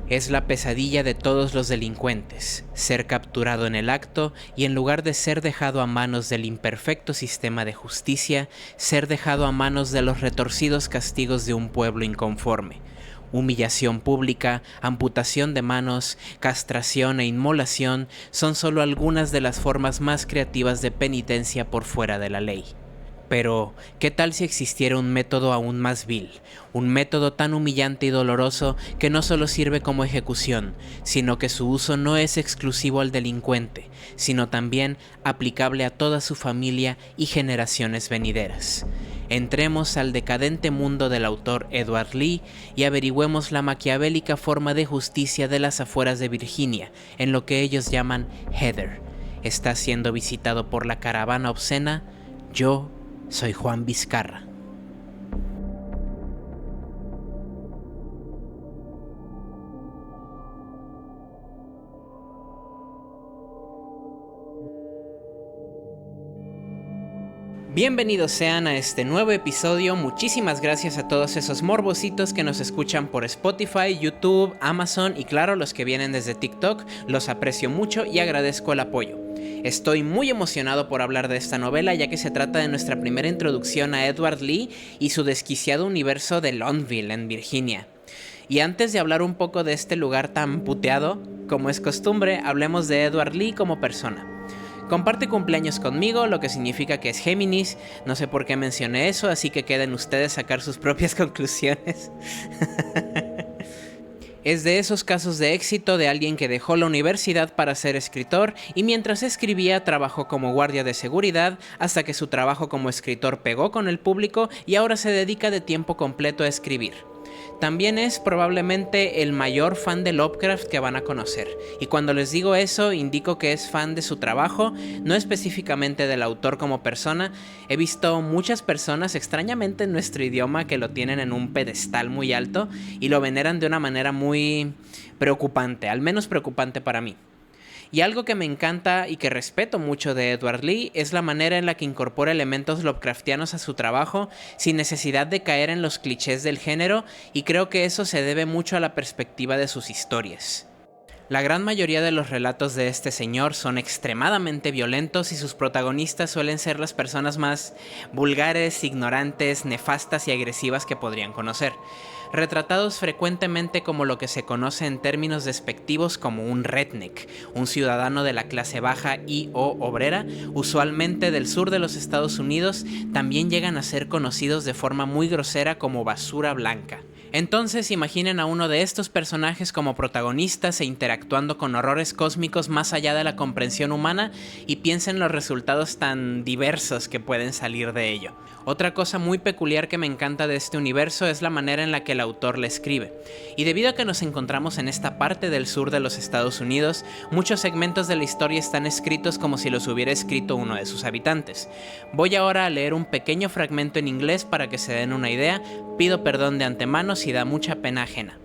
Es la pesadilla de todos los delincuentes, ser capturado en el acto y en lugar de ser dejado a manos del imperfecto sistema de justicia, ser dejado a manos de los retorcidos castigos de un pueblo inconforme. Humillación pública, amputación de manos, castración e inmolación son solo algunas de las formas más creativas de penitencia por fuera de la ley. Pero, ¿qué tal si existiera un método aún más vil? Un método tan humillante y doloroso que no solo sirve como ejecución, sino que su uso no es exclusivo al delincuente, sino también aplicable a toda su familia y generaciones venideras. Entremos al decadente mundo del autor Edward Lee y averigüemos la maquiavélica forma de justicia de las afueras de Virginia, en lo que ellos llaman Heather. ¿Está siendo visitado por la caravana obscena? Yo soy Juan Vizcarra. Bienvenidos sean a este nuevo episodio. Muchísimas gracias a todos esos morbositos que nos escuchan por Spotify, YouTube, Amazon y claro, los que vienen desde TikTok. Los aprecio mucho y agradezco el apoyo. Estoy muy emocionado por hablar de esta novela, ya que se trata de nuestra primera introducción a Edward Lee y su desquiciado universo de Longville, en Virginia. Y antes de hablar un poco de este lugar tan puteado, como es costumbre, hablemos de Edward Lee como persona. Comparte cumpleaños conmigo, lo que significa que es Géminis. No sé por qué mencioné eso, así que queden ustedes sacar sus propias conclusiones. Es de esos casos de éxito de alguien que dejó la universidad para ser escritor y mientras escribía trabajó como guardia de seguridad hasta que su trabajo como escritor pegó con el público y ahora se dedica de tiempo completo a escribir. También es probablemente el mayor fan de Lovecraft que van a conocer, y cuando les digo eso indico que es fan de su trabajo, no específicamente del autor como persona. He visto muchas personas extrañamente en nuestro idioma que lo tienen en un pedestal muy alto y lo veneran de una manera muy preocupante, al menos preocupante para mí. Y algo que me encanta y que respeto mucho de Edward Lee es la manera en la que incorpora elementos Lovecraftianos a su trabajo sin necesidad de caer en los clichés del género, y creo que eso se debe mucho a la perspectiva de sus historias. La gran mayoría de los relatos de este señor son extremadamente violentos y sus protagonistas suelen ser las personas más vulgares, ignorantes, nefastas y agresivas que podrían conocer, retratados frecuentemente como lo que se conoce en términos despectivos como un redneck, un ciudadano de la clase baja y o obrera, usualmente del sur de los Estados Unidos. También llegan a ser conocidos de forma muy grosera como basura blanca. Entonces imaginen a uno de estos personajes como protagonistas e interactuando con horrores cósmicos más allá de la comprensión humana y piensen los resultados tan diversos que pueden salir de ello. Otra cosa muy peculiar que me encanta de este universo es la manera en la que el autor le escribe. Y debido a que nos encontramos en esta parte del sur de los Estados Unidos, muchos segmentos de la historia están escritos como si los hubiera escrito uno de sus habitantes. Voy ahora a leer un pequeño fragmento en inglés para que se den una idea. Pido perdón de antemano si da mucha pena ajena.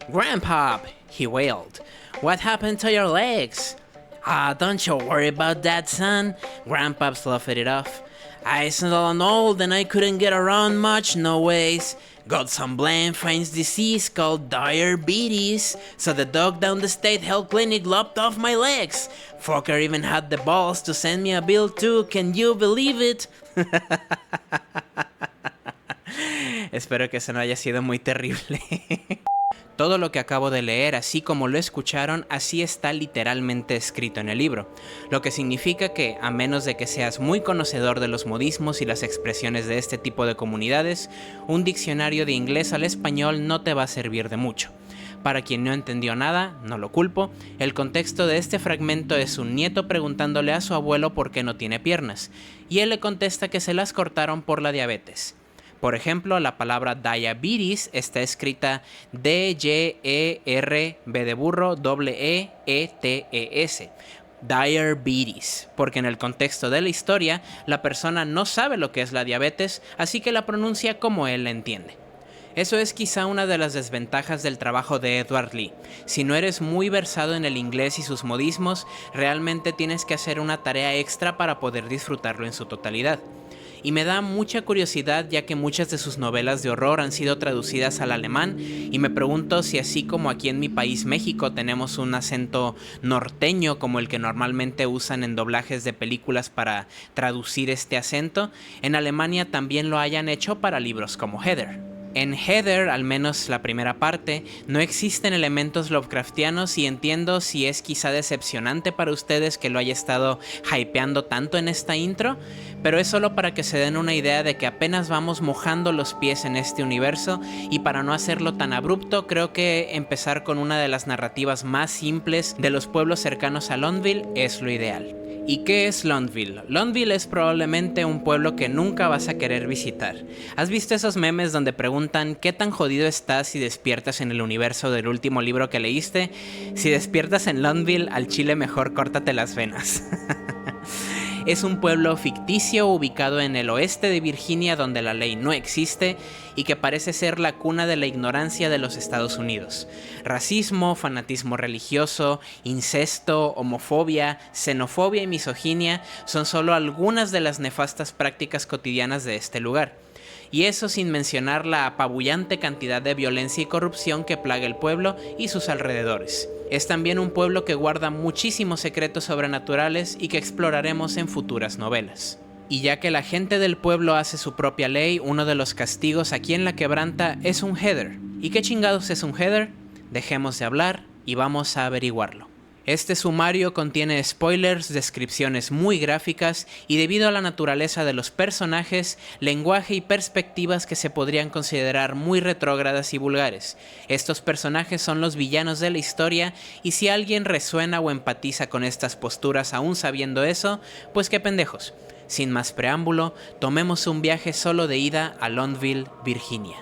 "Grandpop," he wailed. "What happened to your legs?" "Ah, don't you worry about that, son." Grandpop sloughed it off. "I so old and I couldn't get around much, no ways. Got some blame strange disease called diabetes, so the dog down the state health clinic lopped off my legs. Fucker even had the balls to send me a bill too, can you believe it?" Espero que eso no haya sido muy terrible. Todo lo que acabo de leer, así como lo escucharon, así está literalmente escrito en el libro, lo que significa que, a menos de que seas muy conocedor de los modismos y las expresiones de este tipo de comunidades, un diccionario de inglés al español no te va a servir de mucho. Para quien no entendió nada, no lo culpo, el contexto de este fragmento es un nieto preguntándole a su abuelo por qué no tiene piernas, y él le contesta que se las cortaron por la diabetes. Por ejemplo, la palabra diabetes está escrita D-Y-E-R, B de burro, E-E-T-E-S. Diabetes, porque en el contexto de la historia, la persona no sabe lo que es la diabetes, así que la pronuncia como él la entiende. Eso es quizá una de las desventajas del trabajo de Edward Lee. Si no eres muy versado en el inglés y sus modismos, realmente tienes que hacer una tarea extra para poder disfrutarlo en su totalidad. y me da mucha curiosidad ya que muchas de sus novelas de horror han sido traducidas al alemán y me pregunto si así como aquí en mi país México tenemos un acento norteño como el que normalmente usan en doblajes de películas para traducir este acento, en Alemania también lo hayan hecho para libros como Heather. En Heather, al menos la primera parte, no existen elementos Lovecraftianos y entiendo si es quizá decepcionante para ustedes que lo haya estado hypeando tanto en esta intro, pero es solo para que se den una idea de que apenas vamos mojando los pies en este universo y para no hacerlo tan abrupto, creo que empezar con una de las narrativas más simples de los pueblos cercanos a Londville es lo ideal. ¿Y qué es Londville? Londville es probablemente un pueblo que nunca vas a querer visitar. ¿Has visto esos memes donde preguntan qué tan jodido estás si despiertas en el universo del último libro que leíste? Si despiertas en Londville, al chile mejor córtate las venas. Es un pueblo ficticio ubicado en el oeste de Virginia donde la ley no existe y que parece ser la cuna de la ignorancia de los Estados Unidos. Racismo, fanatismo religioso, incesto, homofobia, xenofobia y misoginia son solo algunas de las nefastas prácticas cotidianas de este lugar. Y eso sin mencionar la apabullante cantidad de violencia y corrupción que plaga el pueblo y sus alrededores. Es también un pueblo que guarda muchísimos secretos sobrenaturales y que exploraremos en futuras novelas. Y ya que la gente del pueblo hace su propia ley, uno de los castigos a quien la quebranta es un Heather. ¿Y qué chingados es un Heather? Dejemos de hablar y vamos a averiguarlo. Este sumario contiene spoilers, descripciones muy gráficas y debido a la naturaleza de los personajes, lenguaje y perspectivas que se podrían considerar muy retrógradas y vulgares. Estos personajes son los villanos de la historia y si alguien resuena o empatiza con estas posturas aún sabiendo eso, pues qué pendejos. Sin más preámbulo, tomemos un viaje solo de ida a Londville, Virginia.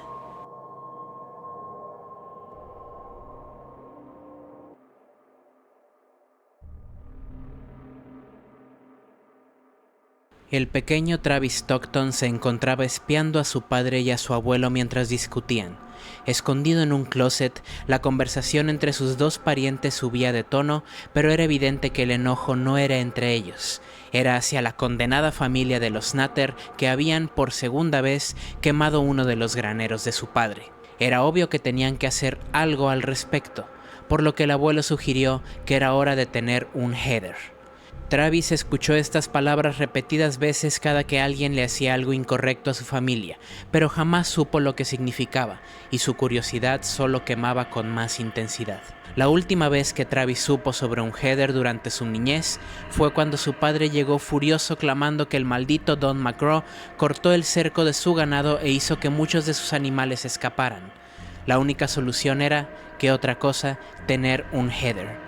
El pequeño Travis Stockton se encontraba espiando a su padre y a su abuelo mientras discutían. Escondido en un closet, la conversación entre sus dos parientes subía de tono, pero era evidente que el enojo no era entre ellos. Era hacia la condenada familia de los Nutter que habían, por segunda vez, quemado uno de los graneros de su padre. Era obvio que tenían que hacer algo al respecto, por lo que el abuelo sugirió que era hora de tener un Heather. Travis escuchó estas palabras repetidas veces cada que alguien le hacía algo incorrecto a su familia, pero jamás supo lo que significaba, y su curiosidad solo quemaba con más intensidad. La última vez que Travis supo sobre un Heather durante su niñez fue cuando su padre llegó furioso clamando que el maldito Don McGraw cortó el cerco de su ganado e hizo que muchos de sus animales escaparan. La única solución era, ¿qué otra cosa?, tener un Heather.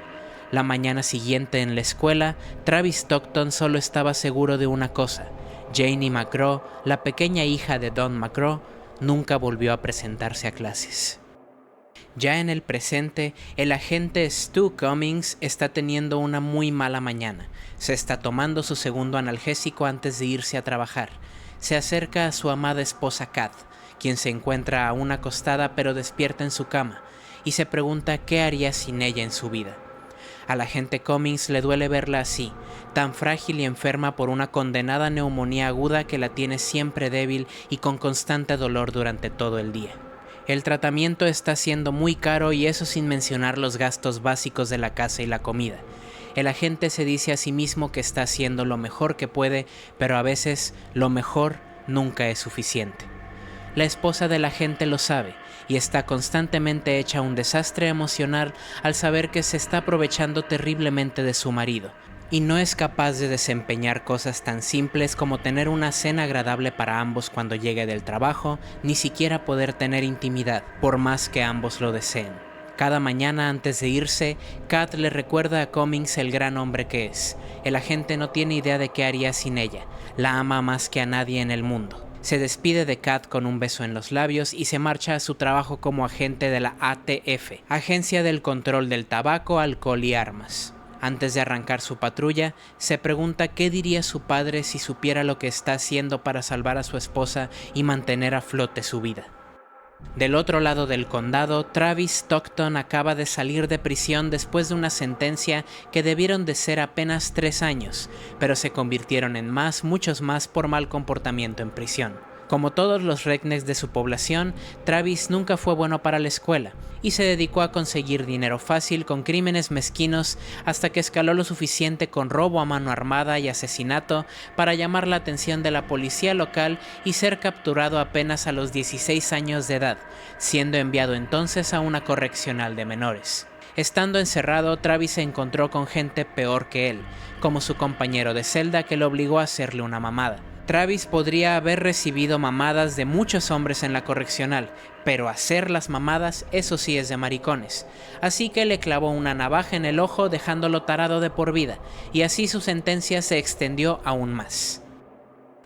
La mañana siguiente en la escuela, Travis Stockton solo estaba seguro de una cosa: Janie McGraw, la pequeña hija de Don McGraw, nunca volvió a presentarse a clases. Ya en el presente, el agente Stu Cummings está teniendo una muy mala mañana. Se está tomando su segundo analgésico antes de irse a trabajar. Se acerca a su amada esposa Kat, quien se encuentra aún acostada pero despierta en su cama, y se pregunta qué haría sin ella en su vida. Al agente Cummings le duele verla así, tan frágil y enferma por una condenada neumonía aguda que la tiene siempre débil y con constante dolor durante todo el día. El tratamiento está siendo muy caro y eso sin mencionar los gastos básicos de la casa y la comida. El agente se dice a sí mismo que está haciendo lo mejor que puede, pero a veces lo mejor nunca es suficiente. La esposa del agente lo sabe y está constantemente hecha un desastre emocional al saber que se está aprovechando terriblemente de su marido, y no es capaz de desempeñar cosas tan simples como tener una cena agradable para ambos cuando llegue del trabajo, ni siquiera poder tener intimidad, por más que ambos lo deseen. Cada mañana antes de irse, Kat le recuerda a Cummings el gran hombre que es. El agente no tiene idea de qué haría sin ella, la ama más que a nadie en el mundo. Se despide de Kat con un beso en los labios y se marcha a su trabajo como agente de la ATF, Agencia del Control del Tabaco, Alcohol y Armas. Antes de arrancar su patrulla, se pregunta qué diría su padre si supiera lo que está haciendo para salvar a su esposa y mantener a flote su vida. Del otro lado del condado, Travis Stockton acaba de salir de prisión después de una sentencia que debieron de ser apenas 3 años, pero se convirtieron en muchos más por mal comportamiento en prisión. Como todos los rednecks de su población, Travis nunca fue bueno para la escuela y se dedicó a conseguir dinero fácil con crímenes mezquinos hasta que escaló lo suficiente con robo a mano armada y asesinato para llamar la atención de la policía local y ser capturado apenas a los 16 años de edad, siendo enviado entonces a una correccional de menores. Estando encerrado, Travis se encontró con gente peor que él, como su compañero de celda que lo obligó a hacerle una mamada. Travis podría haber recibido mamadas de muchos hombres en la correccional, pero hacer las mamadas, eso sí es de maricones. Así que le clavó una navaja en el ojo dejándolo tarado de por vida, y así su sentencia se extendió aún más.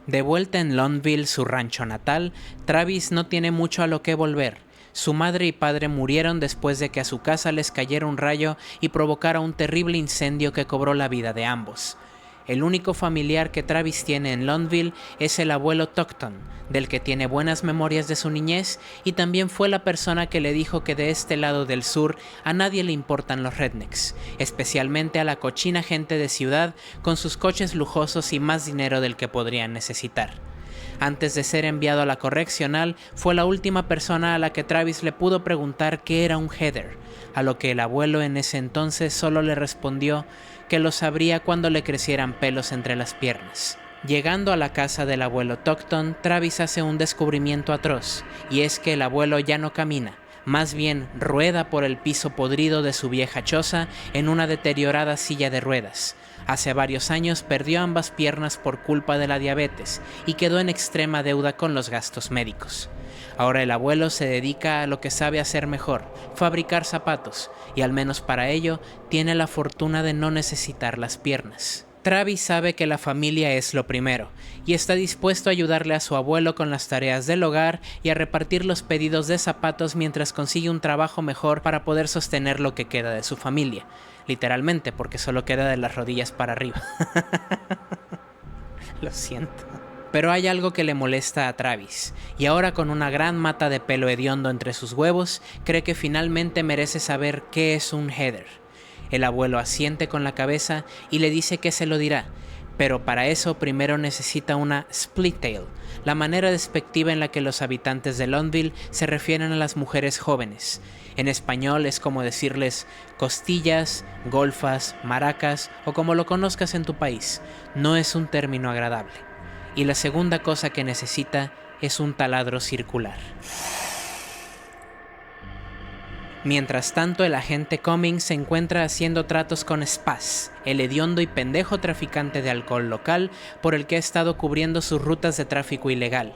De vuelta en Longville, su rancho natal, Travis no tiene mucho a lo que volver. Su madre y padre murieron después de que a su casa les cayera un rayo y provocara un terrible incendio que cobró la vida de ambos. El único familiar que Travis tiene en Longville es el abuelo Stockton, del que tiene buenas memorias de su niñez y también fue la persona que le dijo que de este lado del sur a nadie le importan los rednecks, especialmente a la cochina gente de ciudad con sus coches lujosos y más dinero del que podrían necesitar. Antes de ser enviado a la correccional, fue la última persona a la que Travis le pudo preguntar qué era un heather, a lo que el abuelo en ese entonces solo le respondió que lo sabría cuando le crecieran pelos entre las piernas. Llegando a la casa del abuelo Stockton, Travis hace un descubrimiento atroz, y es que el abuelo ya no camina, más bien rueda por el piso podrido de su vieja choza en una deteriorada silla de ruedas. Hace varios años perdió ambas piernas por culpa de la diabetes y quedó en extrema deuda con los gastos médicos. Ahora el abuelo se dedica a lo que sabe hacer mejor, fabricar zapatos, y al menos para ello tiene la fortuna de no necesitar las piernas. Travis sabe que la familia es lo primero, y está dispuesto a ayudarle a su abuelo con las tareas del hogar y a repartir los pedidos de zapatos mientras consigue un trabajo mejor para poder sostener lo que queda de su familia. Literalmente, porque solo queda de las rodillas para arriba. Lo siento. Pero hay algo que le molesta a Travis, y ahora con una gran mata de pelo hediondo entre sus huevos, cree que finalmente merece saber qué es un heather. El abuelo asiente con la cabeza y le dice que se lo dirá, pero para eso primero necesita una split tail, la manera despectiva en la que los habitantes de Longville se refieren a las mujeres jóvenes. En español es como decirles costillas, golfas, maracas o como lo conozcas en tu país. No es un término agradable. Y la segunda cosa que necesita es un taladro circular. Mientras tanto, el agente Cummings se encuentra haciendo tratos con Spaz, el hediondo y pendejo traficante de alcohol local por el que ha estado cubriendo sus rutas de tráfico ilegal.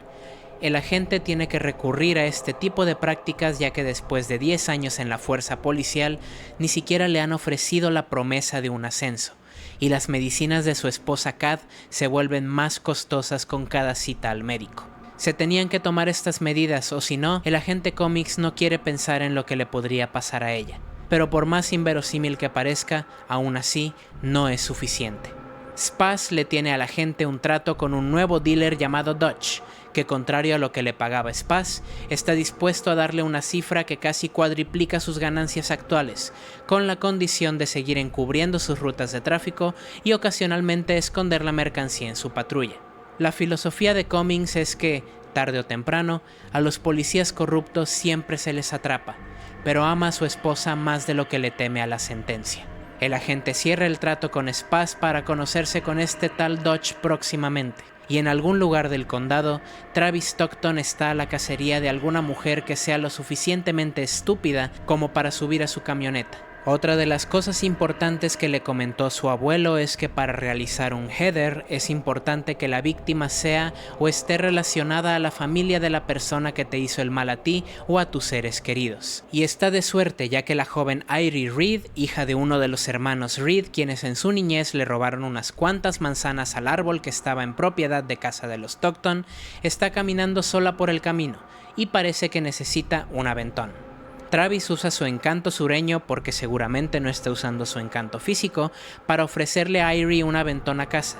El agente tiene que recurrir a este tipo de prácticas ya que después de 10 años en la fuerza policial ni siquiera le han ofrecido la promesa de un ascenso, y las medicinas de su esposa Kat se vuelven más costosas con cada cita al médico. Se tenían que tomar estas medidas o si no, el agente Cummings no quiere pensar en lo que le podría pasar a ella. Pero por más inverosímil que parezca, aún así no es suficiente. Spaz le tiene al agente un trato con un nuevo dealer llamado Dutch, que contrario a lo que le pagaba Spaz, está dispuesto a darle una cifra que casi cuadriplica sus ganancias actuales, con la condición de seguir encubriendo sus rutas de tráfico y ocasionalmente esconder la mercancía en su patrulla. La filosofía de Cummings es que, tarde o temprano, a los policías corruptos siempre se les atrapa, pero ama a su esposa más de lo que le teme a la sentencia. El agente cierra el trato con Spaz para conocerse con este tal Dodge próximamente, y en algún lugar del condado, Travis Stockton está a la cacería de alguna mujer que sea lo suficientemente estúpida como para subir a su camioneta. Otra de las cosas importantes que le comentó su abuelo es que para realizar un heather es importante que la víctima sea o esté relacionada a la familia de la persona que te hizo el mal a ti o a tus seres queridos. Y está de suerte ya que la joven Irie Reed, hija de uno de los hermanos Reed, quienes en su niñez le robaron unas cuantas manzanas al árbol que estaba en propiedad de casa de los Stockton, está caminando sola por el camino y parece que necesita un aventón. Travis usa su encanto sureño, porque seguramente no está usando su encanto físico, para ofrecerle a Irie un aventón a casa.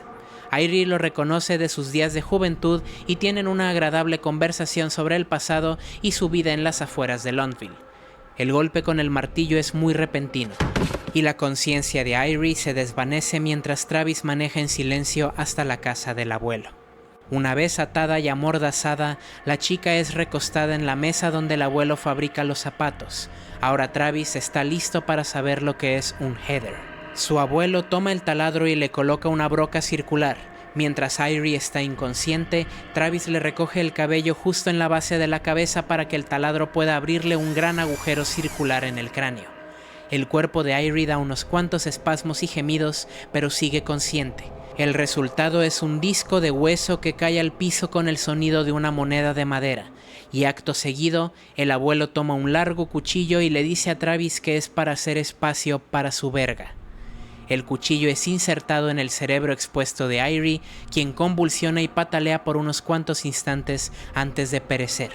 Irie lo reconoce de sus días de juventud y tienen una agradable conversación sobre el pasado y su vida en las afueras de Londville. El golpe con el martillo es muy repentino, y la conciencia de Irie se desvanece mientras Travis maneja en silencio hasta la casa del abuelo. Una vez atada y amordazada, la chica es recostada en la mesa donde el abuelo fabrica los zapatos. Ahora Travis está listo para saber lo que es un heather. Su abuelo toma el taladro y le coloca una broca circular. Mientras Irie está inconsciente, Travis le recoge el cabello justo en la base de la cabeza para que el taladro pueda abrirle un gran agujero circular en el cráneo. El cuerpo de Irie da unos cuantos espasmos y gemidos, pero sigue consciente. El resultado es un disco de hueso que cae al piso con el sonido de una moneda de madera, y acto seguido, el abuelo toma un largo cuchillo y le dice a Travis que es para hacer espacio para su verga. El cuchillo es insertado en el cerebro expuesto de Irie, quien convulsiona y patalea por unos cuantos instantes antes de perecer.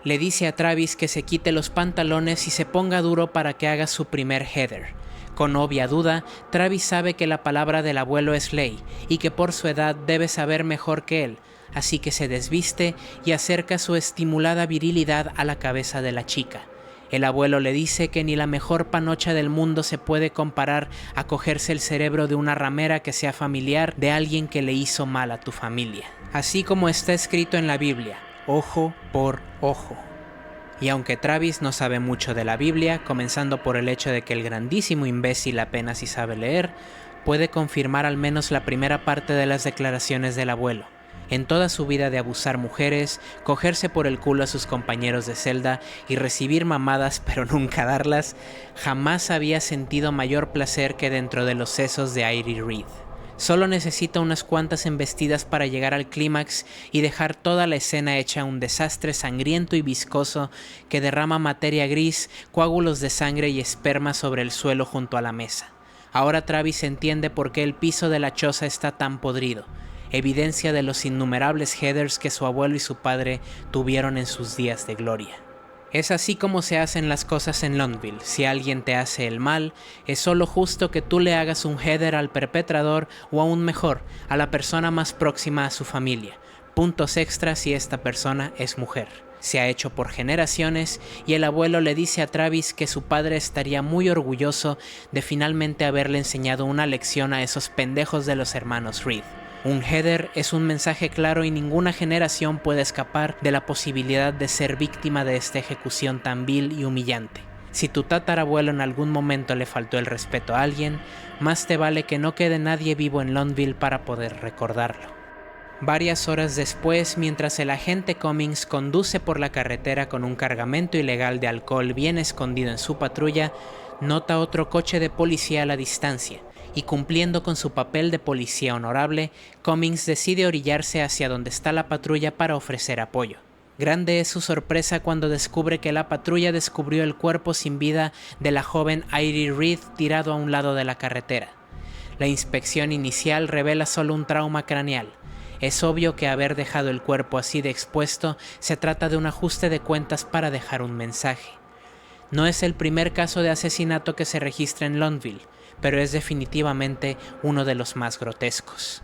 Le dice a Travis que se quite los pantalones y se ponga duro para que haga su primer heather. Con obvia duda, Travis sabe que la palabra del abuelo es ley y que por su edad debe saber mejor que él, así que se desviste y acerca su estimulada virilidad a la cabeza de la chica. El abuelo le dice que ni la mejor panocha del mundo se puede comparar a cogerse el cerebro de una ramera que sea familiar de alguien que le hizo mal a tu familia. Así como está escrito en la Biblia, ojo por ojo. Y aunque Travis no sabe mucho de la Biblia, comenzando por el hecho de que el grandísimo imbécil apenas si sabe leer, puede confirmar al menos la primera parte de las declaraciones del abuelo. En toda su vida de abusar mujeres, cogerse por el culo a sus compañeros de celda y recibir mamadas pero nunca darlas, jamás había sentido mayor placer que dentro de los sesos de Irie Reed. Solo necesita unas cuantas embestidas para llegar al clímax y dejar toda la escena hecha un desastre sangriento y viscoso que derrama materia gris, coágulos de sangre y esperma sobre el suelo junto a la mesa. Ahora Travis entiende por qué el piso de la choza está tan podrido. Evidencia de los innumerables heathers que su abuelo y su padre tuvieron en sus días de gloria. Es así como se hacen las cosas en Londville. Si alguien te hace el mal, es solo justo que tú le hagas un heather al perpetrador o aún mejor, a la persona más próxima a su familia. Puntos extras si esta persona es mujer. Se ha hecho por generaciones y el abuelo le dice a Travis que su padre estaría muy orgulloso de finalmente haberle enseñado una lección a esos pendejos de los hermanos Reed. Un heather es un mensaje claro y ninguna generación puede escapar de la posibilidad de ser víctima de esta ejecución tan vil y humillante. Si tu tatarabuelo en algún momento le faltó el respeto a alguien, más te vale que no quede nadie vivo en Londville para poder recordarlo. Varias horas después, mientras el agente Cummings conduce por la carretera con un cargamento ilegal de alcohol bien escondido en su patrulla, nota otro coche de policía a la distancia. Y cumpliendo con su papel de policía honorable, Cummings decide orillarse hacia donde está la patrulla para ofrecer apoyo. Grande es su sorpresa cuando descubre que la patrulla descubrió el cuerpo sin vida de la joven Irie Reed tirado a un lado de la carretera. La inspección inicial revela solo un trauma craneal. Es obvio que haber dejado el cuerpo así de expuesto se trata de un ajuste de cuentas para dejar un mensaje. No es el primer caso de asesinato que se registra en Londville, pero es definitivamente uno de los más grotescos.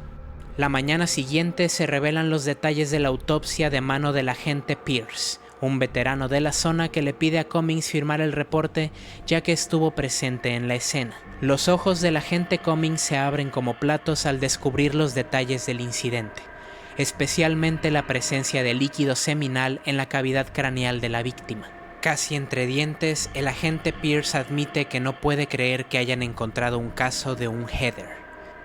La mañana siguiente se revelan los detalles de la autopsia de mano del agente Pierce, un veterano de la zona que le pide a Cummings firmar el reporte ya que estuvo presente en la escena. Los ojos del agente Cummings se abren como platos al descubrir los detalles del incidente, especialmente la presencia de líquido seminal en la cavidad craneal de la víctima. Casi entre dientes, el agente Pierce admite que no puede creer que hayan encontrado un caso de un heather.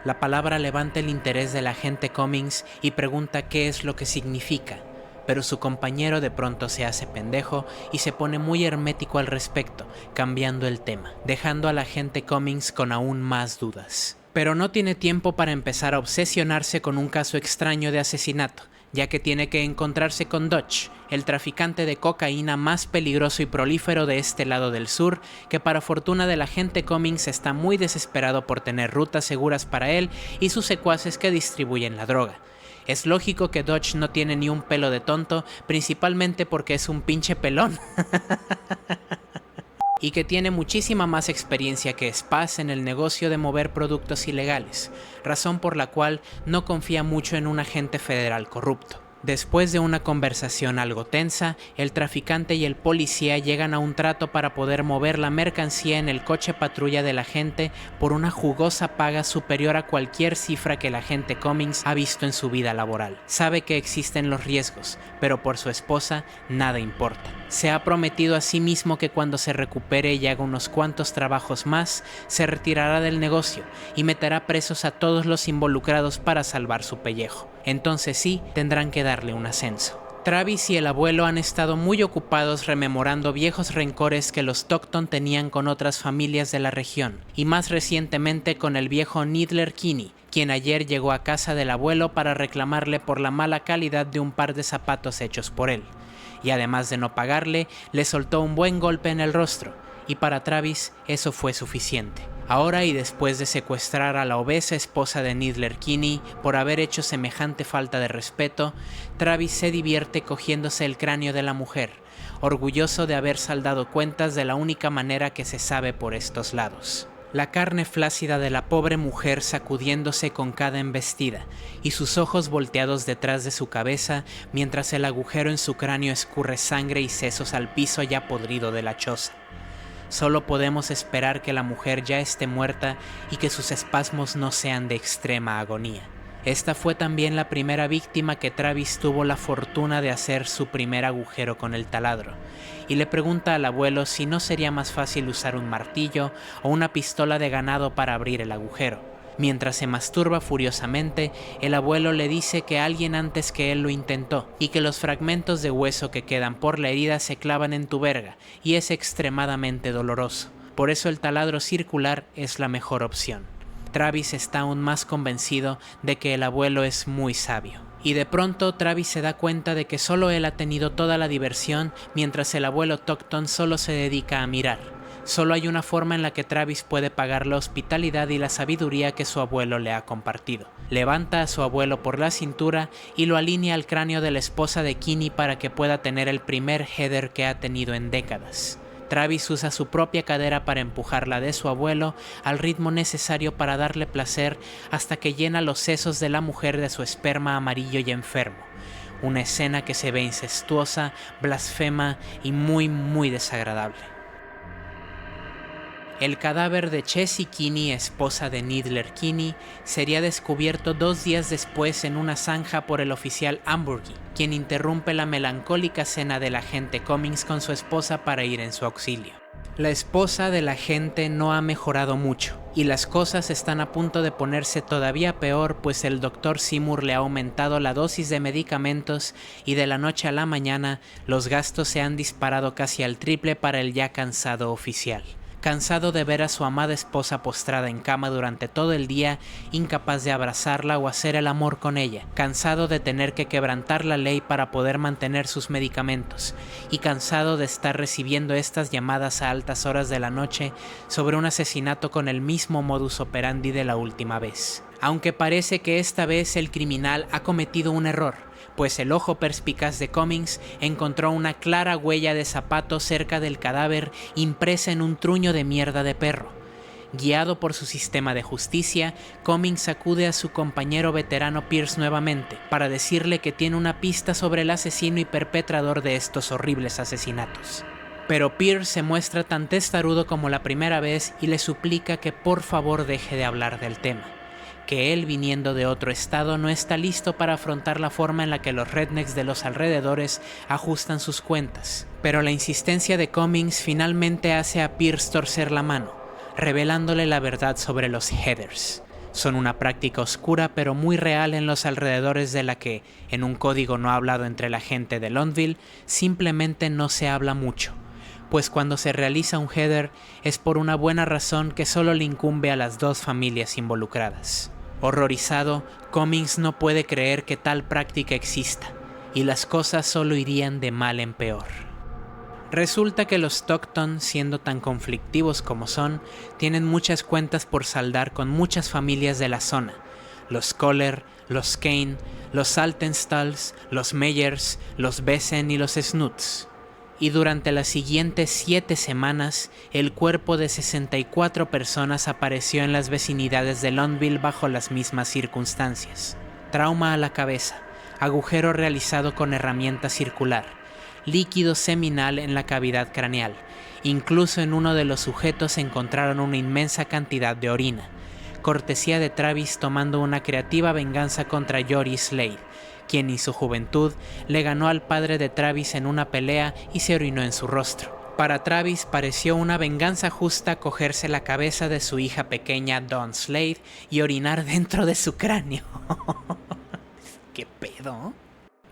La palabra levanta el interés del agente Cummings y pregunta qué es lo que significa, pero su compañero de pronto se hace pendejo y se pone muy hermético al respecto, cambiando el tema, dejando al agente Cummings con aún más dudas. Pero no tiene tiempo para empezar a obsesionarse con un caso extraño de asesinato, ya que tiene que encontrarse con Dutch, el traficante de cocaína más peligroso y prolífero de este lado del sur, que para fortuna del agente Cummings está muy desesperado por tener rutas seguras para él y sus secuaces que distribuyen la droga. Es lógico que Dutch no tiene ni un pelo de tonto, principalmente porque es un pinche pelón. y que tiene muchísima más experiencia que Spaz en el negocio de mover productos ilegales, razón por la cual no confía mucho en un agente federal corrupto. Después de una conversación algo tensa, el traficante y el policía llegan a un trato para poder mover la mercancía en el coche patrulla del agente por una jugosa paga superior a cualquier cifra que el agente Cummings ha visto en su vida laboral. Sabe que existen los riesgos, pero por su esposa nada importa. Se ha prometido a sí mismo que cuando se recupere y haga unos cuantos trabajos más, se retirará del negocio y meterá presos a todos los involucrados para salvar su pellejo. Entonces sí, tendrán que darle un ascenso. Travis y el abuelo han estado muy ocupados rememorando viejos rencores que los Stockton tenían con otras familias de la región, y más recientemente con el viejo Needler Kinney, quien ayer llegó a casa del abuelo para reclamarle por la mala calidad de un par de zapatos hechos por él. Y además de no pagarle, le soltó un buen golpe en el rostro, y para Travis eso fue suficiente. Ahora, y después de secuestrar a la obesa esposa de Needler Kinney por haber hecho semejante falta de respeto, Travis se divierte cogiéndose el cráneo de la mujer, orgulloso de haber saldado cuentas de la única manera que se sabe por estos lados. La carne flácida de la pobre mujer sacudiéndose con cada embestida, y sus ojos volteados detrás de su cabeza mientras el agujero en su cráneo escurre sangre y sesos al piso ya podrido de la choza. Solo podemos esperar que la mujer ya esté muerta y que sus espasmos no sean de extrema agonía. Esta fue también la primera víctima que Travis tuvo la fortuna de hacer su primer agujero con el taladro, y le pregunta al abuelo si no sería más fácil usar un martillo o una pistola de ganado para abrir el agujero. Mientras se masturba furiosamente, el abuelo le dice que alguien antes que él lo intentó y que los fragmentos de hueso que quedan por la herida se clavan en tu verga y es extremadamente doloroso. Por eso el taladro circular es la mejor opción. Travis está aún más convencido de que el abuelo es muy sabio. Y de pronto Travis se da cuenta de que solo él ha tenido toda la diversión mientras el abuelo Stockton solo se dedica a mirar. Solo hay una forma en la que Travis puede pagar la hospitalidad y la sabiduría que su abuelo le ha compartido. Levanta a su abuelo por la cintura y lo alinea al cráneo de la esposa de Kinney para que pueda tener el primer header que ha tenido en décadas. Travis usa su propia cadera para empujarla de su abuelo al ritmo necesario para darle placer hasta que llena los sesos de la mujer de su esperma amarillo y enfermo. Una escena que se ve incestuosa, blasfema y muy desagradable. El cadáver de Chessie Kinney, esposa de Needler Kinney, sería descubierto 2 días después en una zanja por el oficial Hamburgy, quien interrumpe la melancólica cena del agente Cummings con su esposa para ir en su auxilio. La esposa del agente no ha mejorado mucho, y las cosas están a punto de ponerse todavía peor, pues el Dr. Seymour le ha aumentado la dosis de medicamentos y de la noche a la mañana los gastos se han disparado casi al triple para el ya cansado oficial. Cansado de ver a su amada esposa postrada en cama durante todo el día, incapaz de abrazarla o hacer el amor con ella, cansado de tener que quebrantar la ley para poder mantener sus medicamentos, y cansado de estar recibiendo estas llamadas a altas horas de la noche sobre un asesinato con el mismo modus operandi de la última vez. Aunque parece que esta vez el criminal ha cometido un error, pues el ojo perspicaz de Cummings encontró una clara huella de zapato cerca del cadáver impresa en un truño de mierda de perro. Guiado por su sistema de justicia, Cummings acude a su compañero veterano Pierce nuevamente para decirle que tiene una pista sobre el asesino y perpetrador de estos horribles asesinatos. Pero Pierce se muestra tan testarudo como la primera vez y le suplica que por favor deje de hablar del tema, que él, viniendo de otro estado, no está listo para afrontar la forma en la que los rednecks de los alrededores ajustan sus cuentas. Pero la insistencia de Cummings finalmente hace a Pierce torcer la mano, revelándole la verdad sobre los headers. Son una práctica oscura pero muy real en los alrededores de la que, en un código no hablado entre la gente de Longville, simplemente no se habla mucho, pues cuando se realiza un header es por una buena razón que solo le incumbe a las dos familias involucradas. Horrorizado, Cummings no puede creer que tal práctica exista, y las cosas solo irían de mal en peor. Resulta que los Stockton, siendo tan conflictivos como son, tienen muchas cuentas por saldar con muchas familias de la zona: los Kohler, los Kane, los Saltenstalls, los Meyers, los Bessen y los Snoots. y durante las siguientes 7 semanas, el cuerpo de 64 personas apareció en las vecinidades de Longville bajo las mismas circunstancias. Trauma a la cabeza, agujero realizado con herramienta circular, líquido seminal en la cavidad craneal. Incluso en uno de los sujetos encontraron una inmensa cantidad de orina, cortesía de Travis tomando una creativa venganza contra Jory Slade, quien en su juventud le ganó al padre de Travis en una pelea y se orinó en su rostro. Para Travis pareció una venganza justa cogerse la cabeza de su hija pequeña Dawn Slade y orinar dentro de su cráneo. ¿Qué pedo?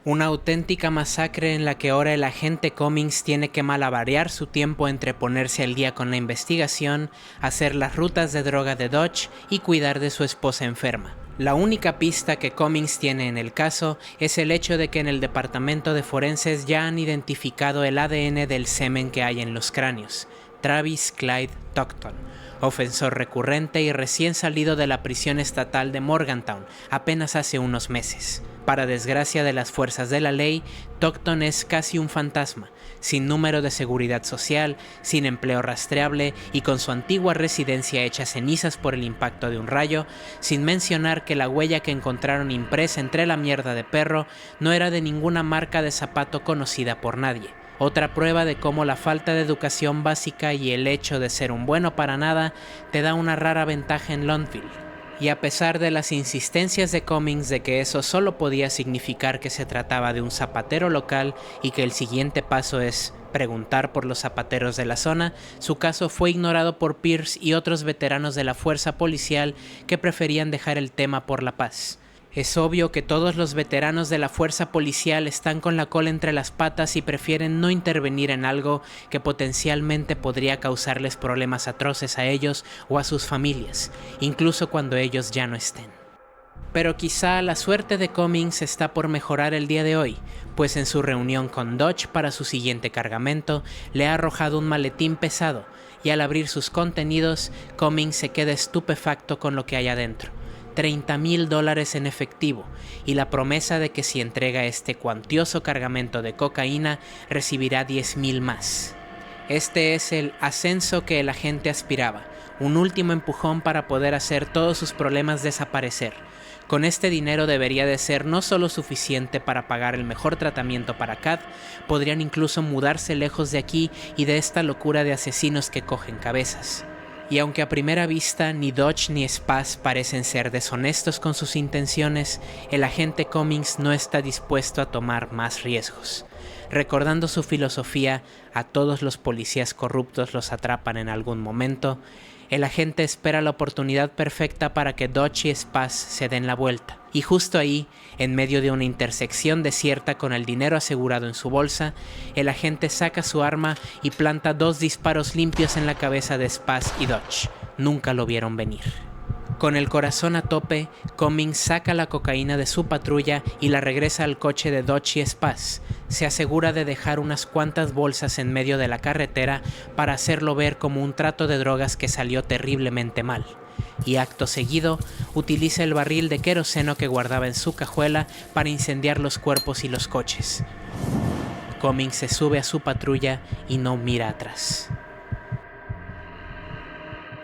Una auténtica masacre en la que ahora el agente Cummings tiene que malabarear su tiempo entre ponerse al día con la investigación, hacer las rutas de droga de Dodge y cuidar de su esposa enferma. La única pista que Cummings tiene en el caso es el hecho de que en el departamento de forenses ya han identificado el ADN del semen que hay en los cráneos. Travis Clyde Tuckton, ofensor recurrente y recién salido de la prisión estatal de Morgantown apenas hace unos meses. Para desgracia de las fuerzas de la ley, Tuckton es casi un fantasma, sin número de seguridad social, sin empleo rastreable y con su antigua residencia hecha cenizas por el impacto de un rayo, sin mencionar que la huella que encontraron impresa entre la mierda de perro no era de ninguna marca de zapato conocida por nadie. Otra prueba de cómo la falta de educación básica y el hecho de ser un bueno para nada te da una rara ventaja en Longville. Y a pesar de las insistencias de Cummings de que eso solo podía significar que se trataba de un zapatero local y que el siguiente paso es preguntar por los zapateros de la zona, su caso fue ignorado por Pierce y otros veteranos de la fuerza policial que preferían dejar el tema por la paz. Es obvio que todos los veteranos de la fuerza policial están con la cola entre las patas y prefieren no intervenir en algo que potencialmente podría causarles problemas atroces a ellos o a sus familias, incluso cuando ellos ya no estén. Pero quizá la suerte de Cummings está por mejorar el día de hoy, pues en su reunión con Dodge para su siguiente cargamento le ha arrojado un maletín pesado y al abrir sus contenidos, Cummings se queda estupefacto con lo que hay adentro. $30,000 en efectivo y la promesa de que si entrega este cuantioso cargamento de cocaína recibirá 10,000 más. Este es el ascenso que el agente aspiraba, un último empujón para poder hacer todos sus problemas desaparecer. Con este dinero debería de ser no solo suficiente para pagar el mejor tratamiento para Kat, podrían incluso mudarse lejos de aquí y de esta locura de asesinos que cogen cabezas. Y aunque a primera vista ni Dodge ni Spaz parecen ser deshonestos con sus intenciones, el agente Cummings no está dispuesto a tomar más riesgos. Recordando su filosofía, a todos los policías corruptos los atrapan en algún momento, el agente espera la oportunidad perfecta para que Dodge y Spaz se den la vuelta. Y justo ahí, en medio de una intersección desierta con el dinero asegurado en su bolsa, el agente saca su arma y planta 2 disparos limpios en la cabeza de Spaz y Dodge. Nunca lo vieron venir. Con el corazón a tope, Cummings saca la cocaína de su patrulla y la regresa al coche de Dodge y Spaz. Se asegura de dejar unas cuantas bolsas en medio de la carretera para hacerlo ver como un trato de drogas que salió terriblemente mal. Y acto seguido, utiliza el barril de queroseno que guardaba en su cajuela para incendiar los cuerpos y los coches. Cummings se sube a su patrulla y no mira atrás.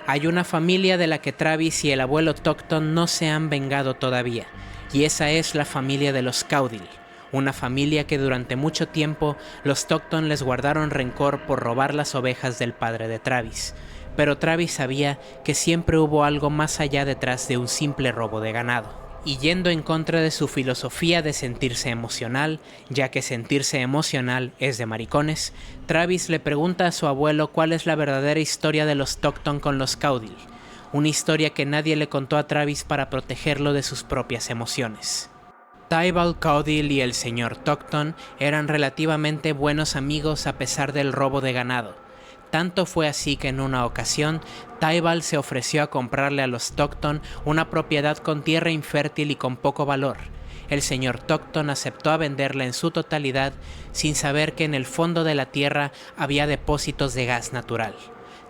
Hay una familia de la que Travis y el abuelo Tuckton no se han vengado todavía, y esa es la familia de los Caudill, una familia que durante mucho tiempo los Tuckton les guardaron rencor por robar las ovejas del padre de Travis, pero Travis sabía que siempre hubo algo más allá detrás de un simple robo de ganado. Y yendo en contra de su filosofía de sentirse emocional, ya que sentirse emocional es de maricones, Travis le pregunta a su abuelo cuál es la verdadera historia de los Tuckton con los Caudill, una historia que nadie le contó a Travis para protegerlo de sus propias emociones. Tybal Caudill y el señor Tuckton eran relativamente buenos amigos a pesar del robo de ganado. Tanto fue así que en una ocasión, Tybal se ofreció a comprarle a los Tuckton una propiedad con tierra infértil y con poco valor. El señor Tuckton aceptó a venderla en su totalidad sin saber que en el fondo de la tierra había depósitos de gas natural.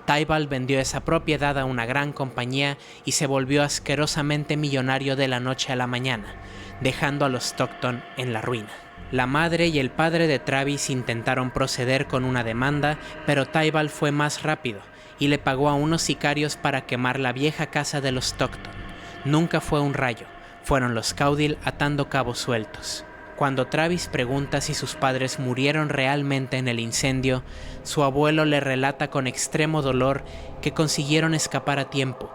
Tybal vendió esa propiedad a una gran compañía y se volvió asquerosamente millonario de la noche a la mañana, dejando a los Tuckton en la ruina. La madre y el padre de Travis intentaron proceder con una demanda, pero Tybalt fue más rápido y le pagó a unos sicarios para quemar la vieja casa de los Stockton. Nunca fue un rayo, fueron los Caudill atando cabos sueltos. Cuando Travis pregunta si sus padres murieron realmente en el incendio, su abuelo le relata con extremo dolor que consiguieron escapar a tiempo,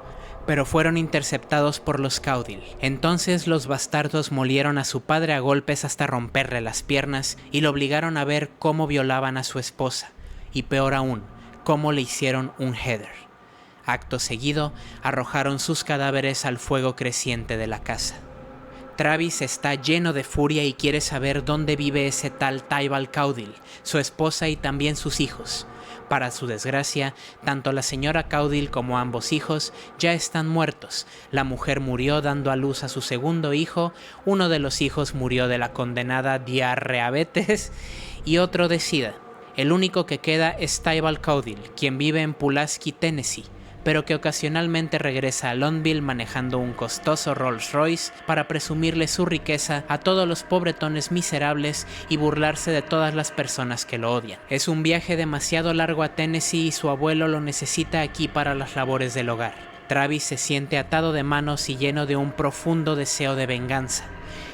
pero fueron interceptados por los Caudill. Entonces los bastardos molieron a su padre a golpes hasta romperle las piernas y lo obligaron a ver cómo violaban a su esposa, y peor aún, cómo le hicieron un heather. Acto seguido, arrojaron sus cadáveres al fuego creciente de la casa. Travis está lleno de furia y quiere saber dónde vive ese tal Tybalt Caudill, su esposa y también sus hijos. Para su desgracia, tanto la señora Caudill como ambos hijos ya están muertos. La mujer murió dando a luz a su segundo hijo, uno de los hijos murió de la condenada diarreabetes y otro de sida. El único que queda es Tybalt Caudill, quien vive en Pulaski, Tennessee, pero que ocasionalmente regresa a Longville manejando un costoso Rolls Royce para presumirle su riqueza a todos los pobretones miserables y burlarse de todas las personas que lo odian. Es un viaje demasiado largo a Tennessee y su abuelo lo necesita aquí para las labores del hogar. Travis se siente atado de manos y lleno de un profundo deseo de venganza,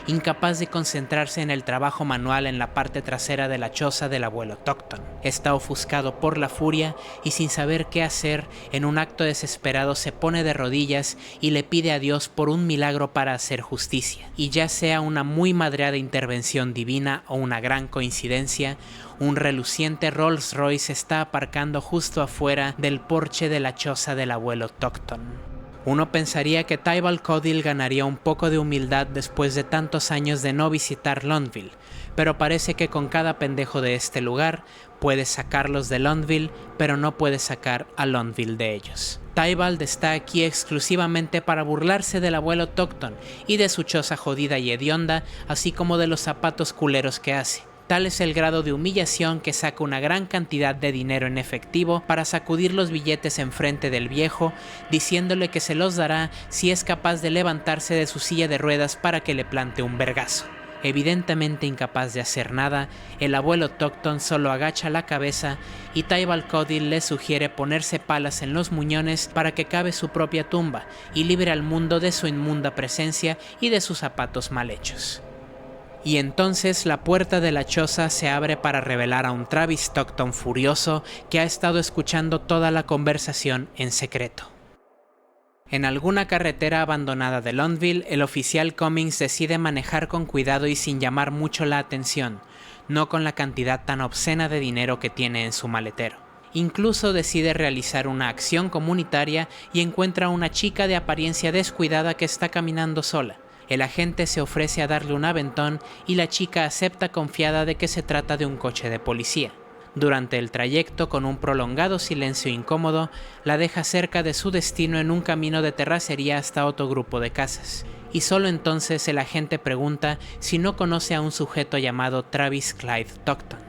incapaz de concentrarse en el trabajo manual en la parte trasera de la choza del abuelo Stockton. Está ofuscado por la furia y sin saber qué hacer, en un acto desesperado se pone de rodillas y le pide a Dios por un milagro para hacer justicia. Y ya sea una muy madreada intervención divina o una gran coincidencia, un reluciente Rolls Royce está aparcando justo afuera del porche de la choza del abuelo Stockton. Uno pensaría que Tybalt Caudill ganaría un poco de humildad después de tantos años de no visitar Longville, pero parece que con cada pendejo de este lugar puedes sacarlos de Longville, pero no puedes sacar a Longville de ellos. Tybalt está aquí exclusivamente para burlarse del abuelo Stockton y de su choza jodida y hedionda, así como de los zapatos culeros que hace. Tal es el grado de humillación que saca una gran cantidad de dinero en efectivo para sacudir los billetes enfrente del viejo, diciéndole que se los dará si es capaz de levantarse de su silla de ruedas para que le plante un vergazo. Evidentemente incapaz de hacer nada, el abuelo Stockton solo agacha la cabeza y Tybalt Caudill le sugiere ponerse palas en los muñones para que cabe su propia tumba y libre al mundo de su inmunda presencia y de sus zapatos mal hechos. Y entonces la puerta de la choza se abre para revelar a un Travis Stockton furioso que ha estado escuchando toda la conversación en secreto. En alguna carretera abandonada de Longville, el oficial Cummings decide manejar con cuidado y sin llamar mucho la atención, no con la cantidad tan obscena de dinero que tiene en su maletero. Incluso decide realizar una acción comunitaria y encuentra a una chica de apariencia descuidada que está caminando sola. El agente se ofrece a darle un aventón y la chica acepta confiada de que se trata de un coche de policía. Durante el trayecto, con un prolongado silencio incómodo, la deja cerca de su destino en un camino de terracería hasta otro grupo de casas. Y solo entonces el agente pregunta si no conoce a un sujeto llamado Travis Clyde Stockton.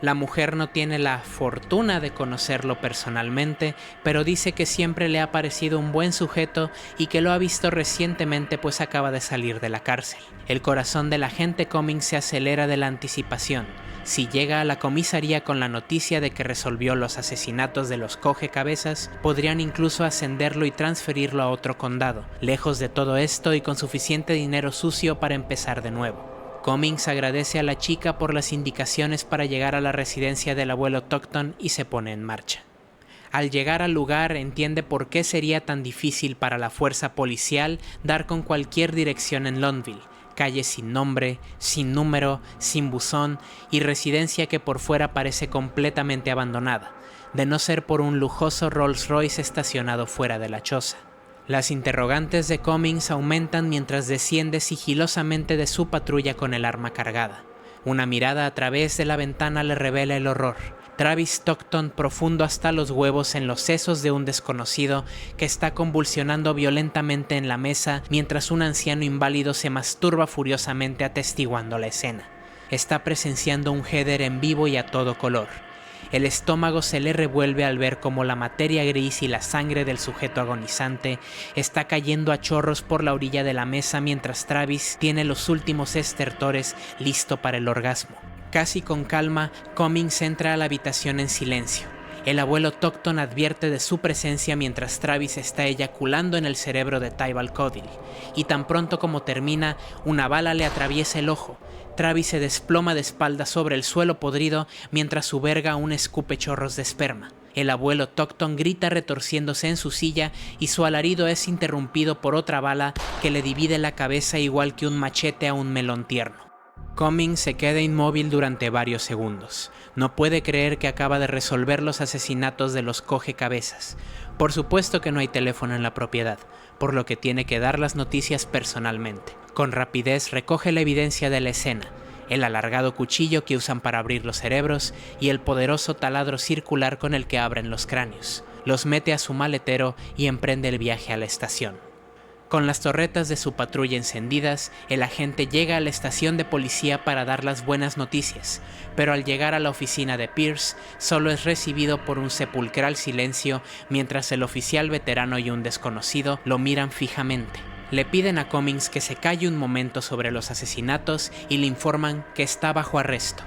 La mujer no tiene la fortuna de conocerlo personalmente, pero dice que siempre le ha parecido un buen sujeto y que lo ha visto recientemente pues acaba de salir de la cárcel. El corazón del agente Cummings se acelera de la anticipación. Si llega a la comisaría con la noticia de que resolvió los asesinatos de los cogecabezas, podrían incluso ascenderlo y transferirlo a otro condado, lejos de todo esto y con suficiente dinero sucio para empezar de nuevo. Cummings agradece a la chica por las indicaciones para llegar a la residencia del abuelo Stockton y se pone en marcha. Al llegar al lugar entiende por qué sería tan difícil para la fuerza policial dar con cualquier dirección en Longville, calle sin nombre, sin número, sin buzón y residencia que por fuera parece completamente abandonada, de no ser por un lujoso Rolls Royce estacionado fuera de la choza. Las interrogantes de Cummings aumentan mientras desciende sigilosamente de su patrulla con el arma cargada. Una mirada a través de la ventana le revela el horror. Travis Stockton, profundo hasta los huevos en los sesos de un desconocido que está convulsionando violentamente en la mesa mientras un anciano inválido se masturba furiosamente atestiguando la escena. Está presenciando un heather en vivo y a todo color. El estómago se le revuelve al ver cómo la materia gris y la sangre del sujeto agonizante está cayendo a chorros por la orilla de la mesa mientras Travis tiene los últimos estertores listo para el orgasmo. Casi con calma, Cummings entra a la habitación en silencio. El abuelo Tocton advierte de su presencia mientras Travis está eyaculando en el cerebro de Tybal Codil, y tan pronto como termina, una bala le atraviesa el ojo. Travis se desploma de espaldas sobre el suelo podrido mientras su verga aún escupe chorros de esperma. El abuelo Tocton grita retorciéndose en su silla y su alarido es interrumpido por otra bala que le divide la cabeza igual que un machete a un melón tierno. Cummings se queda inmóvil durante varios segundos. No puede creer que acaba de resolver los asesinatos de los cogecabezas. Por supuesto que no hay teléfono en la propiedad, por lo que tiene que dar las noticias personalmente. Con rapidez recoge la evidencia de la escena, el alargado cuchillo que usan para abrir los cerebros y el poderoso taladro circular con el que abren los cráneos. Los mete a su maletero y emprende el viaje a la estación. Con las torretas de su patrulla encendidas, el agente llega a la estación de policía para dar las buenas noticias, pero al llegar a la oficina de Pierce, solo es recibido por un sepulcral silencio mientras el oficial veterano y un desconocido lo miran fijamente. Le piden a Cummings que se calle un momento sobre los asesinatos y le informan que está bajo arresto.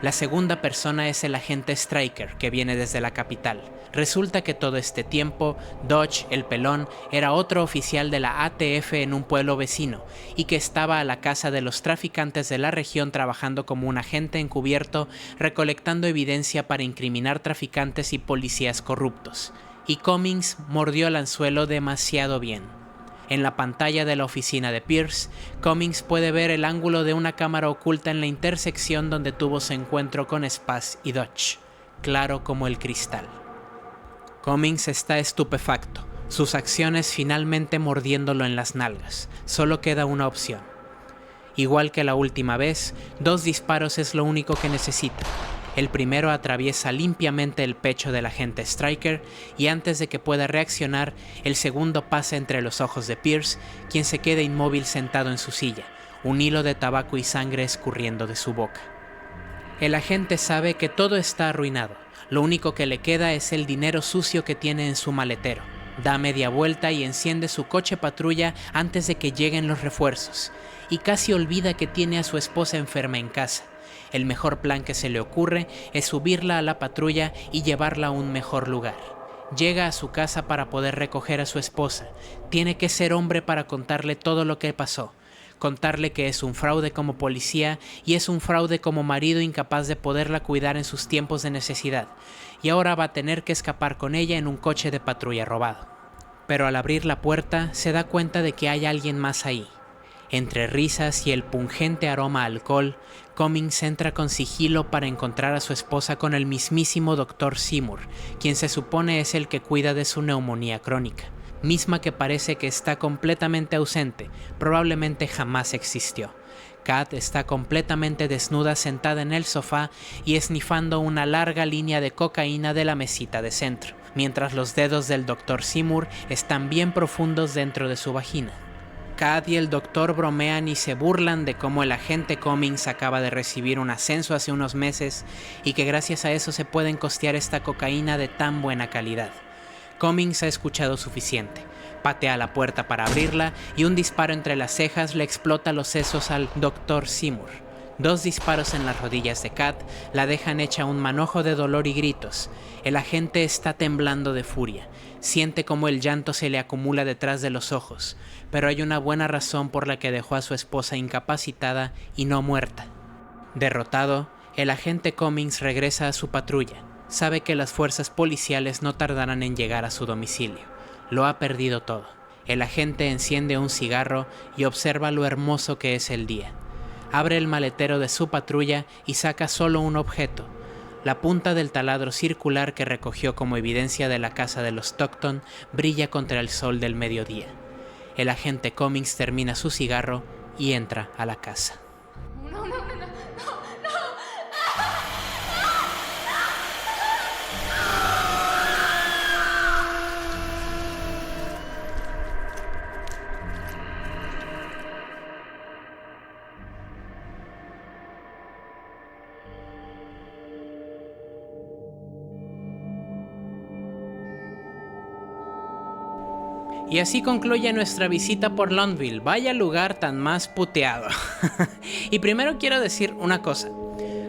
La segunda persona es el agente Stryker, que viene desde la capital. Resulta que todo este tiempo, Dodge, el pelón, era otro oficial de la ATF en un pueblo vecino y que estaba a la casa de los traficantes de la región trabajando como un agente encubierto, recolectando evidencia para incriminar traficantes y policías corruptos. Y Cummings mordió el anzuelo demasiado bien. En la pantalla de la oficina de Pierce, Cummings puede ver el ángulo de una cámara oculta en la intersección donde tuvo su encuentro con Spaz y Dodge, claro como el cristal. Cummings está estupefacto, sus acciones finalmente mordiéndolo en las nalgas. Solo queda una opción. Igual que la última vez, 2 disparos es lo único que necesita. El primero atraviesa limpiamente el pecho del agente Stryker y antes de que pueda reaccionar, el segundo pasa entre los ojos de Pierce, quien se queda inmóvil sentado en su silla, un hilo de tabaco y sangre escurriendo de su boca. El agente sabe que todo está arruinado. Lo único que le queda es el dinero sucio que tiene en su maletero. Da media vuelta y enciende su coche patrulla antes de que lleguen los refuerzos, y casi olvida que tiene a su esposa enferma en casa. El mejor plan que se le ocurre es subirla a la patrulla y llevarla a un mejor lugar. Llega a su casa para poder recoger a su esposa. Tiene que ser hombre para contarle todo lo que pasó. Contarle que es un fraude como policía y es un fraude como marido incapaz de poderla cuidar en sus tiempos de necesidad. Y ahora va a tener que escapar con ella en un coche de patrulla robado. Pero al abrir la puerta se da cuenta de que hay alguien más ahí. Entre risas y el pungente aroma a alcohol, Cummings entra con sigilo para encontrar a su esposa con el mismísimo Dr. Seymour, quien se supone es el que cuida de su neumonía crónica, misma que parece que está completamente ausente, probablemente jamás existió. Kat está completamente desnuda sentada en el sofá y esnifando una larga línea de cocaína de la mesita de centro, mientras los dedos del Dr. Seymour están bien profundos dentro de su vagina. Kat y el doctor bromean y se burlan de cómo el agente Cummings acaba de recibir un ascenso hace unos meses y que gracias a eso se pueden costear esta cocaína de tan buena calidad. Cummings ha escuchado suficiente. Patea la puerta para abrirla y un disparo entre las cejas le explota los sesos al Dr. Seymour. 2 disparos en las rodillas de Kat la dejan hecha un manojo de dolor y gritos. El agente está temblando de furia. Siente como el llanto se le acumula detrás de los ojos, pero hay una buena razón por la que dejó a su esposa incapacitada y no muerta. Derrotado, el agente Cummings regresa a su patrulla. Sabe que las fuerzas policiales no tardarán en llegar a su domicilio. Lo ha perdido todo. El agente enciende un cigarro y observa lo hermoso que es el día. Abre el maletero de su patrulla y saca solo un objeto. La punta del taladro circular que recogió como evidencia de la casa de los Tocton brilla contra el sol del mediodía. El agente Cummings termina su cigarro y entra a la casa. Y así concluye nuestra visita por Londville, vaya lugar tan más puteado. Y primero quiero decir una cosa.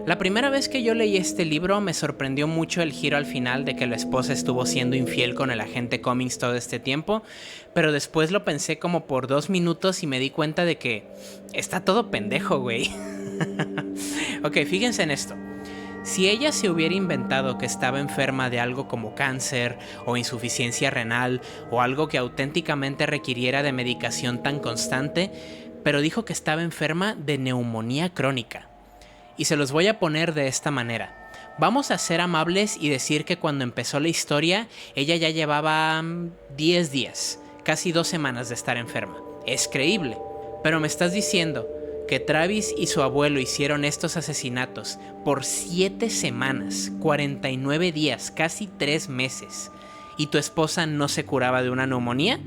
La primera vez que yo leí este libro me sorprendió mucho el giro al final de que la esposa estuvo siendo infiel con el agente Cummings todo este tiempo, pero después lo pensé como por 2 minutos y me di cuenta de que está todo pendejo, güey. Ok, fíjense en esto. Si ella se hubiera inventado que estaba enferma de algo como cáncer o insuficiencia renal o algo que auténticamente requiriera de medicación tan constante, pero dijo que estaba enferma de neumonía crónica. Y se los voy a poner de esta manera. Vamos a ser amables y decir que cuando empezó la historia, ella ya llevaba 10 días, casi 2 semanas de estar enferma. Es creíble. Pero me estás diciendo que Travis y su abuelo hicieron estos asesinatos por 7 semanas, 49 días, casi 3 meses, y tu esposa no se curaba de una neumonía?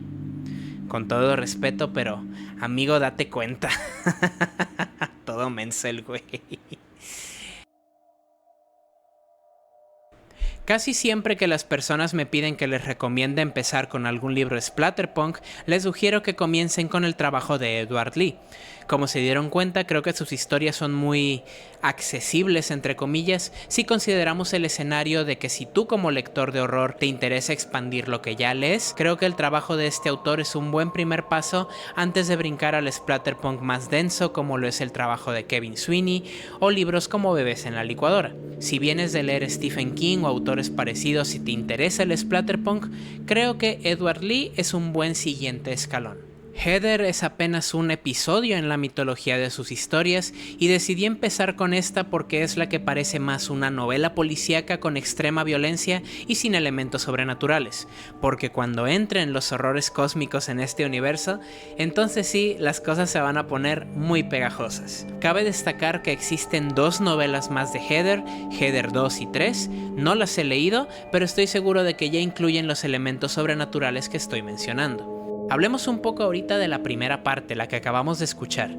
Con todo respeto, pero amigo, date cuenta. Todo menso el güey. Casi siempre que las personas me piden que les recomiende empezar con algún libro splatterpunk, les sugiero que comiencen con el trabajo de Edward Lee. Como se dieron cuenta, creo que sus historias son muy accesibles, entre comillas, si consideramos el escenario de que si tú como lector de horror te interesa expandir lo que ya lees, creo que el trabajo de este autor es un buen primer paso antes de brincar al splatterpunk más denso como lo es el trabajo de Kevin Sweeney o libros como Bebés en la licuadora. Si vienes de leer Stephen King o autores parecidos y te interesa el splatterpunk, creo que Edward Lee es un buen siguiente escalón. Heather es apenas un episodio en la mitología de sus historias y decidí empezar con esta porque es la que parece más una novela policíaca con extrema violencia y sin elementos sobrenaturales, porque cuando entren los horrores cósmicos en este universo, entonces sí, las cosas se van a poner muy pegajosas. Cabe destacar que existen 2 novelas más de Heather, Heather 2 y 3, no las he leído, pero estoy seguro de que ya incluyen los elementos sobrenaturales que estoy mencionando. Hablemos un poco ahorita de la primera parte, la que acabamos de escuchar.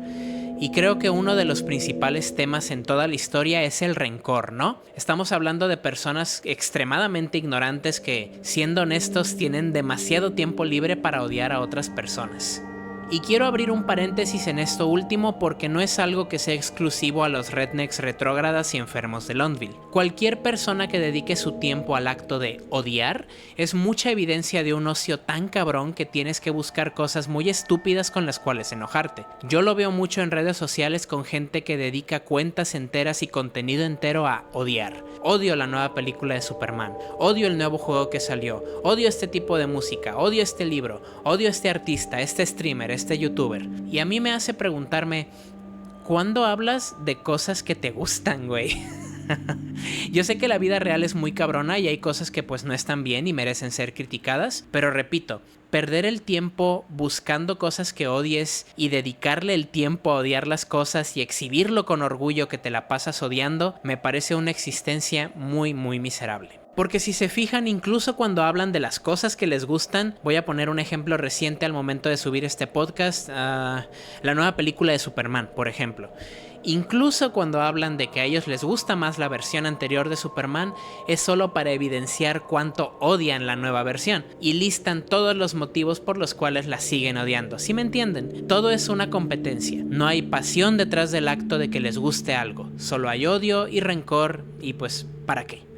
Y creo que uno de los principales temas en toda la historia es el rencor, ¿no? Estamos hablando de personas extremadamente ignorantes que, siendo honestos, tienen demasiado tiempo libre para odiar a otras personas. Y quiero abrir un paréntesis en esto último porque no es algo que sea exclusivo a los rednecks retrógradas y enfermos de Londville. Cualquier persona que dedique su tiempo al acto de odiar es mucha evidencia de un ocio tan cabrón que tienes que buscar cosas muy estúpidas con las cuales enojarte. Yo lo veo mucho en redes sociales con gente que dedica cuentas enteras y contenido entero a odiar. Odio la nueva película de Superman, odio el nuevo juego que salió, odio este tipo de música, odio este libro, odio este artista, este streamer, este youtuber. Y a mí me hace preguntarme, ¿cuándo hablas de cosas que te gustan, güey? Yo sé que la vida real es muy cabrona y hay cosas que pues no están bien y merecen ser criticadas, pero repito, perder el tiempo buscando cosas que odies y dedicarle el tiempo a odiar las cosas y exhibirlo con orgullo que te la pasas odiando, me parece una existencia muy miserable. Porque si se fijan, incluso cuando hablan de las cosas que les gustan, voy a poner un ejemplo reciente al momento de subir este podcast, la nueva película de Superman, por ejemplo. Incluso cuando hablan de que a ellos les gusta más la versión anterior de Superman, es solo para evidenciar cuánto odian la nueva versión y listan todos los motivos por los cuales la siguen odiando. ¿Sí me entienden? Todo es una competencia. No hay pasión detrás del acto de que les guste algo. Solo hay odio y rencor y pues, ¿para qué?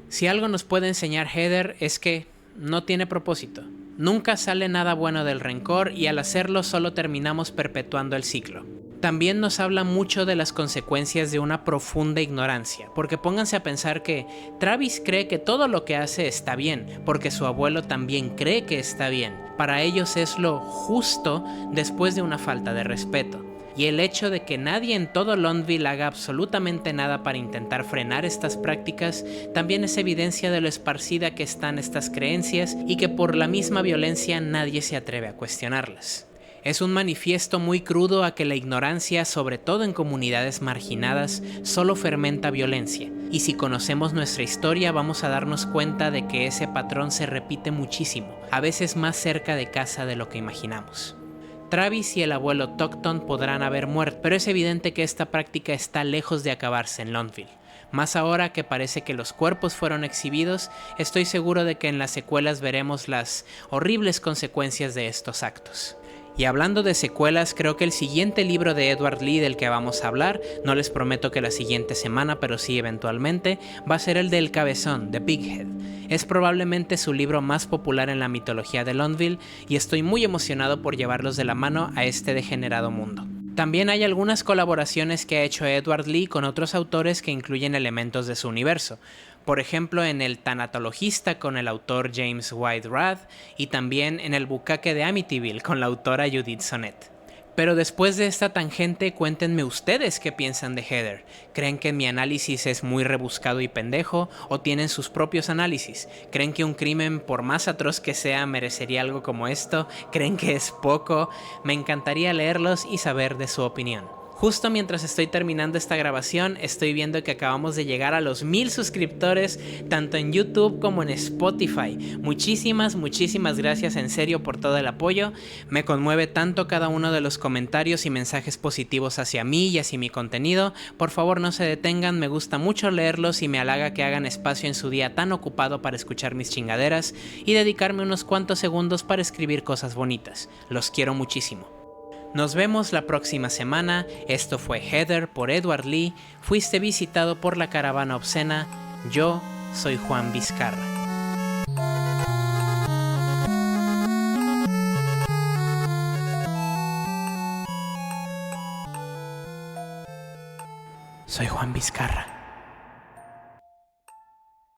Si algo nos puede enseñar Heather es que no tiene propósito. Nunca sale nada bueno del rencor y al hacerlo solo terminamos perpetuando el ciclo. También nos habla mucho de las consecuencias de una profunda ignorancia, porque pónganse a pensar que Travis cree que todo lo que hace está bien, porque su abuelo también cree que está bien. Para ellos es lo justo después de una falta de respeto. Y el hecho de que nadie en todo Londville haga absolutamente nada para intentar frenar estas prácticas también es evidencia de lo esparcida que están estas creencias y que por la misma violencia nadie se atreve a cuestionarlas. Es un manifiesto muy crudo a que la ignorancia, sobre todo en comunidades marginadas, solo fermenta violencia, y si conocemos nuestra historia vamos a darnos cuenta de que ese patrón se repite muchísimo, a veces más cerca de casa de lo que imaginamos. Travis y el abuelo Tuckton podrán haber muerto, pero es evidente que esta práctica está lejos de acabarse en Londville. Más ahora que parece que los cuerpos fueron exhibidos, estoy seguro de que en las secuelas veremos las horribles consecuencias de estos actos. Y hablando de secuelas, creo que el siguiente libro de Edward Lee del que vamos a hablar, no les prometo que la siguiente semana, pero sí eventualmente, va a ser el del Cabezón, de Bighead. Es probablemente su libro más popular en la mitología de Londville y estoy muy emocionado por llevarlos de la mano a este degenerado mundo. También hay algunas colaboraciones que ha hecho Edward Lee con otros autores que incluyen elementos de su universo. Por ejemplo, en el Tanatologista con el autor James White Rath y también en el Bucaque de Amityville con la autora Judith Sonnet. Pero después de esta tangente, cuéntenme ustedes qué piensan de Heather. ¿Creen que mi análisis es muy rebuscado y pendejo o tienen sus propios análisis? ¿Creen que un crimen, por más atroz que sea, merecería algo como esto? ¿Creen que es poco? Me encantaría leerlos y saber de su opinión. Justo mientras estoy terminando esta grabación, estoy viendo que acabamos de llegar a los 1000 suscriptores, tanto en YouTube como en Spotify. Muchísimas gracias en serio por todo el apoyo. Me conmueve tanto cada uno de los comentarios y mensajes positivos hacia mí y hacia mi contenido. Por favor, no se detengan, me gusta mucho leerlos y me halaga que hagan espacio en su día tan ocupado para escuchar mis chingaderas y dedicarme unos cuantos segundos para escribir cosas bonitas. Los quiero muchísimo. Nos vemos la próxima semana. Esto fue Heather por Edward Lee. Fuiste visitado por la caravana obscena. Yo soy Juan Vizcarra. Soy Juan Vizcarra.